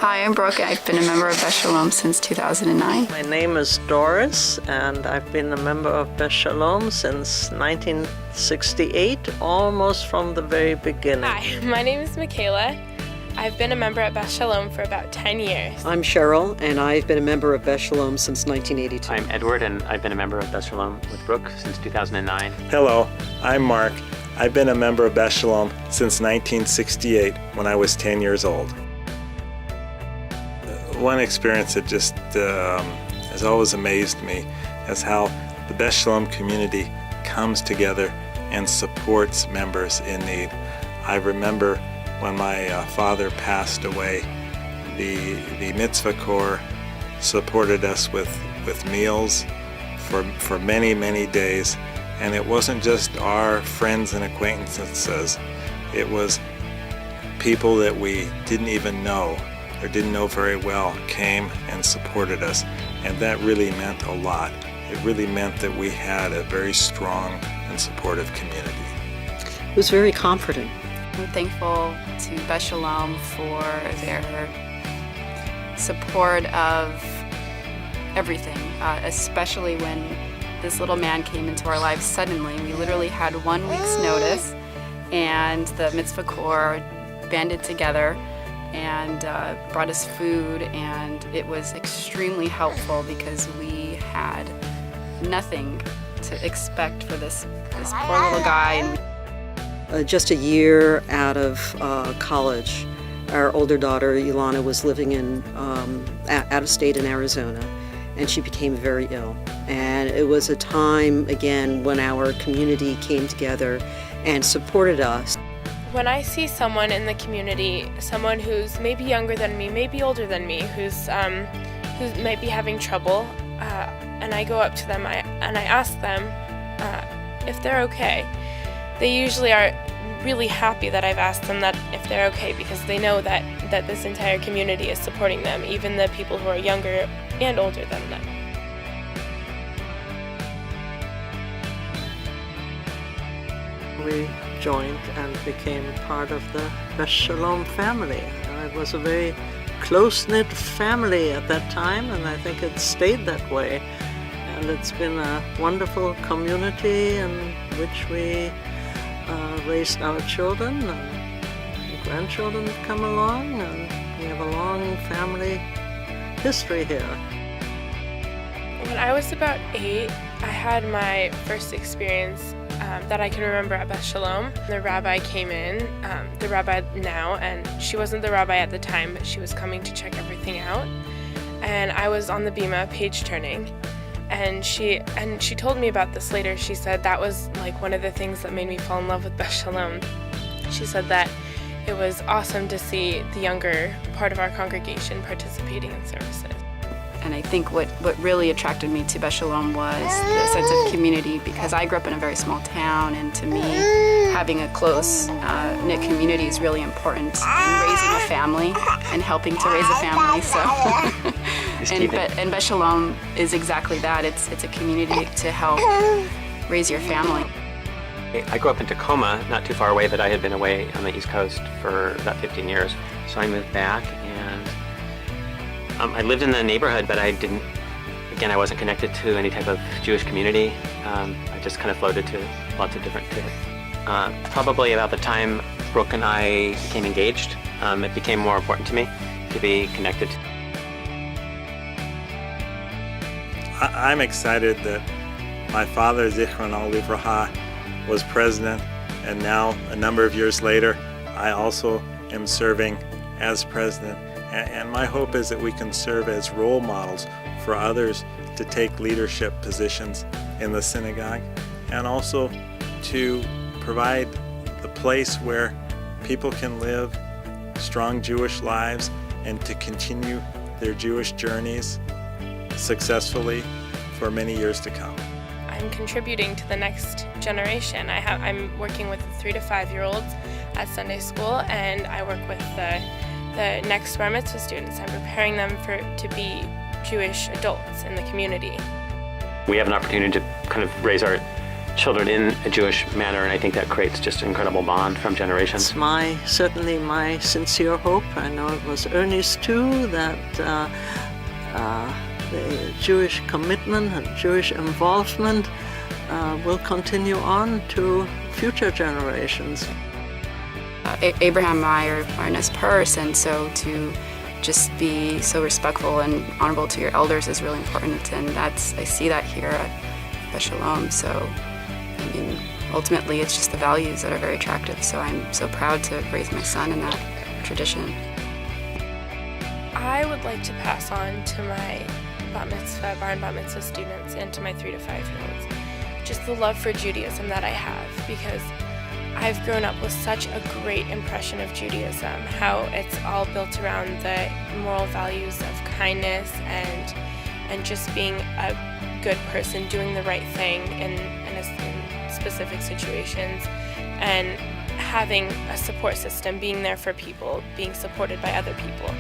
Hi, I'm Brooke. I've been a member of Beth Shalom since 2009. My name is Doris, and I've been a member of Beth Shalom since 1968, almost from the very beginning. Hi, my name is Michaela. I've been a member at Beth Shalom for about 10 years. I'm Cheryl, and I've been a member of Beth Shalom since 1982. I'm Edward, and I've been a member of Beth Shalom with Brooke since 2009. Hello, I'm Mark. I've been a member of Beth Shalom since 1968 when I was 10 years old. One experience that just has always amazed me is how the Beth Shalom community comes together and supports members in need. I remember when my father passed away, the Mitzvah Corps supported us with meals for many, many days. And it wasn't just our friends and acquaintances, it was people that we didn't even know or didn't know very well came and supported us. And that really meant a lot. It really meant that we had a very strong and supportive community. It was very comforting. I'm thankful to Beth Shalom for their support of everything, especially when this little man came into our lives suddenly. We literally had 1 week's notice, and the Mitzvah Corps banded together and brought us food, and it was extremely helpful because we had nothing to expect for this poor little guy. Just a year out of college, our older daughter, Ilana, was living out of state in Arizona, and she became very ill. And it was a time, again, when our community came together and supported us. When I see someone in the community, someone who's maybe younger than me, maybe older than me, who might be having trouble, and I go up to them and I ask them if they're okay, they usually are really happy that I've asked them that if they're okay, because they know that this entire community is supporting them, even the people who are younger and older than them. We joined and became part of the Beth Shalom family. It was a very close-knit family at that time, and I think it stayed that way. And it's been a wonderful community in which we raised our children, and grandchildren have come along, and we have a long family history here. When I was about 8, I had my first experience that I can remember at Beth Shalom. The rabbi came in, the rabbi now, and she wasn't the rabbi at the time, but she was coming to check everything out. And I was on the bima, page turning, and she told me about this later. She said that was like one of the things that made me fall in love with Beth Shalom. She said that it was awesome to see the younger part of our congregation participating in services. And I think what really attracted me to Beth Shalom was the sense of community, because I grew up in a very small town, and to me, having a close knit community is really important in raising a family and helping to raise a family. So, and Beth Shalom is exactly that. It's a community to help raise your family. I grew up in Tacoma, not too far away, but I had been away on the East Coast for about 15 years. So I moved back, and I lived in the neighborhood, but I wasn't connected to any type of Jewish community. I just kind of floated to lots of different probably about the time Brooke and I became engaged, it became more important to me to be connected. I'm excited that my father, Zichrono Livraha, was president, and now, a number of years later, I also am serving as president. And my hope is that we can serve as role models for others to take leadership positions in the synagogue, and also to provide the place where people can live strong Jewish lives and to continue their Jewish journeys successfully for many years to come. I'm contributing to the next generation. I'm working with the 3 to 5-year-olds at Sunday school, and I work with the next Bar Mitzvah students. I'm preparing them to be Jewish adults in the community. We have an opportunity to kind of raise our children in a Jewish manner, and I think that creates just an incredible bond from generations. It's certainly my sincere hope. I know it was Ernie's too, that the Jewish commitment and Jewish involvement will continue on to future generations. Abraham and I are in his purse, and so to just be so respectful and honorable to your elders is really important, and I see that here at Beth Shalom. So, I mean, ultimately it's just the values that are very attractive, so I'm so proud to raise my son in that tradition. I would like to pass on to my bar mitzvah, bar and bat mitzvah students and to my 3 to 5-year-olds just the love for Judaism that I have, because I've grown up with such a great impression of Judaism, how it's all built around the moral values of kindness and just being a good person, doing the right thing in specific situations, and having a support system, being there for people, being supported by other people.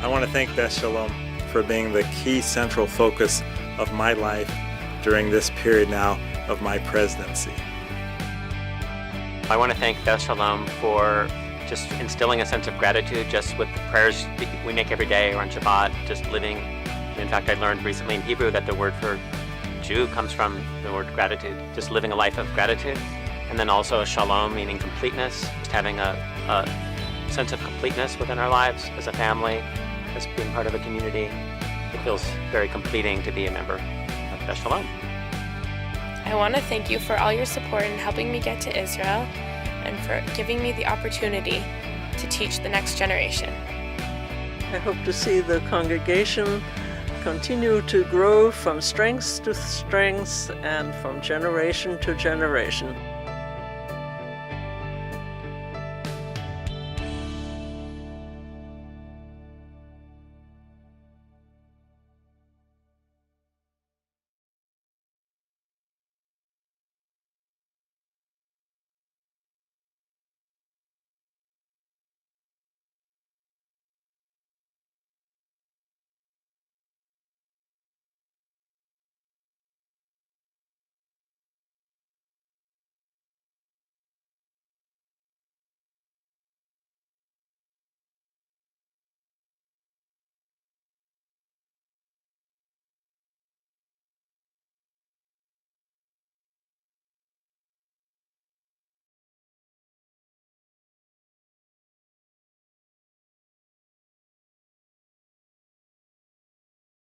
I want to thank Beth Shalom for being the key central focus of my life during this period now of my presidency. I want to thank Beth Shalom for just instilling a sense of gratitude just with the prayers we make every day or on Shabbat, just living. In fact, I learned recently in Hebrew that the word for Jew comes from the word gratitude, just living a life of gratitude. And then also shalom, meaning completeness, just having a sense of completeness within our lives as a family, as being part of a community. It feels very completing to be a member of Beth Shalom. I want to thank you for all your support in helping me get to Israel and for giving me the opportunity to teach the next generation. I hope to see the congregation continue to grow from strength to strength and from generation to generation.